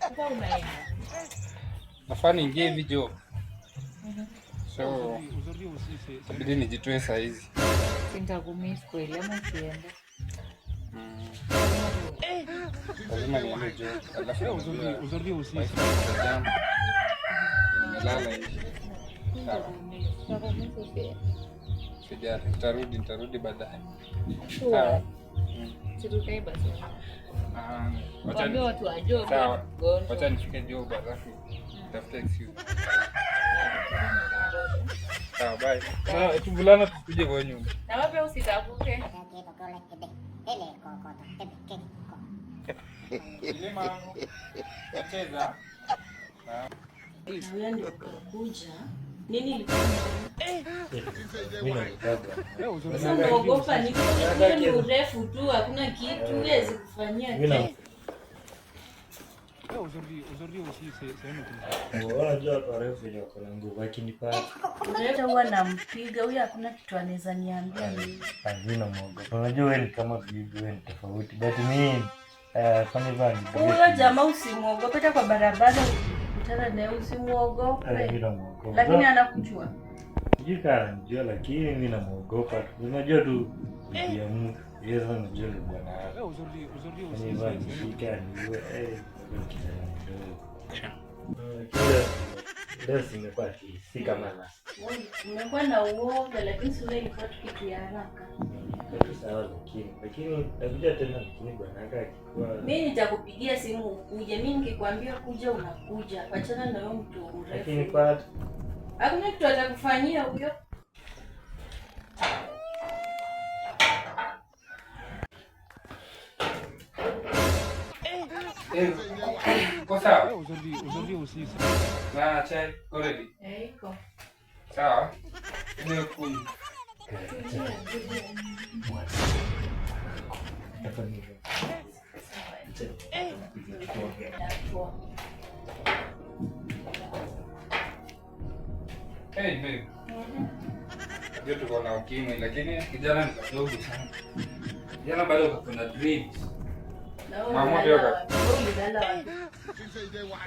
Sasa unaenda. Nafaa niingie hivi job. So itabidi nijitoe saa hizi. Sitakumiss kweli ama usiende. Lazima niende job. Alafu Aujourd'hui aussi. Nimelala hivi. Sawa. Nitarudi baadaye. Sawa. Situkae basi. Wacha Watu wa job. sawa. Wacha nifike job alafu tafuta excuse. Sawa, bye. Sawa, tuvulana tukuje kwa nyumba. Na wapi usitakuke. Ile mambo. Cheza. Wewe ndio kuja. Nini ilikuwa? Sasa unaogopa ni urefu tu, hakuna kitu huwezi kufanyia kitu. Aujourd'hui aussi c'est un autre. Unajua kwa refu ile kuna nguvu akinipata. Urefu huwa nampiga huyu, hakuna kitu anaweza niambia mimi. Hazina mwogopa. Unajua wewe ni kama bibi, wewe ni tofauti. But mimi fanya vani. Huyo jamaa usimwogope, hata kwa barabara ukutana naye usimwogope. Hazina mwogopa. Lakini anakujua. Jika anajua lakini mimi namuogopa. Unajua tu bibi ya mtu. Yeye sana anajua ni bwana wake. Aujourd'hui aussi Ni vani shika ni wewe leo simekuwa si kama last. Umekuwa na uoga lakini sura ilikuwa kitu ya haraka. Sawa lakini nakuja tena lakini bwana yake akikuwa Mimi nitakupigia simu ukuje. Mimi nikikwambia kuja unakuja. Achana na wewe mtu urefu. lakini pata Hakuna kitu atakufanyia huyo. Kwa sawa? Aujourd'hui aussi. Na chai already. Iko. Sawa? Ndio kunywa. Hey babe. Ndio tuko na ukimwi lakini kijana ni mdogo sana. Kijana bado kuna dreams. Mama ndio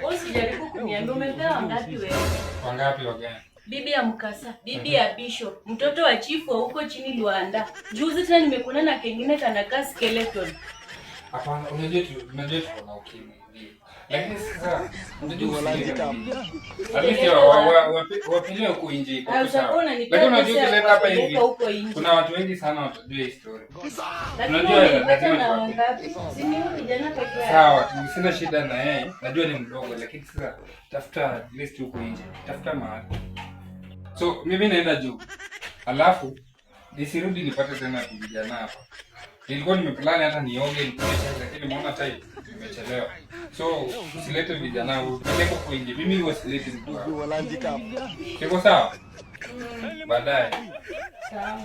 Usijaribu kuniambia umepewa ngapi wewe? wangapi wagani? Bibi ya Mkasa, bibi ya Bishop, mtoto wa chifu wa huko chini Luanda. Juzi tena nimekuna na kengine kanakaa skeleton. Hapana, unajua tuko na ukimwi. Lakini sasa unajua wapeleke huko nje iko sawa. Lakini unajua kuleta hapa hivi kuna watu wengi sana watajua story. Unajua lazima na wangapi? Si mimi kijana pekee yake. Sawa, sina shida na yeye. Najua ni mdogo lakini sasa tafuta list huko nje. Tafuta mahali. So mimi naenda juu. Alafu nisirudi nipate tena vijana hapa. Nilikuwa nimeplan hata nioge nikunyeshe lakini nimeona time imechelewa. So usilete vijana upeleke kwa nje. Mimi huwa sileti mtu hapa. Kiko sawa? Baadaye. Sawa.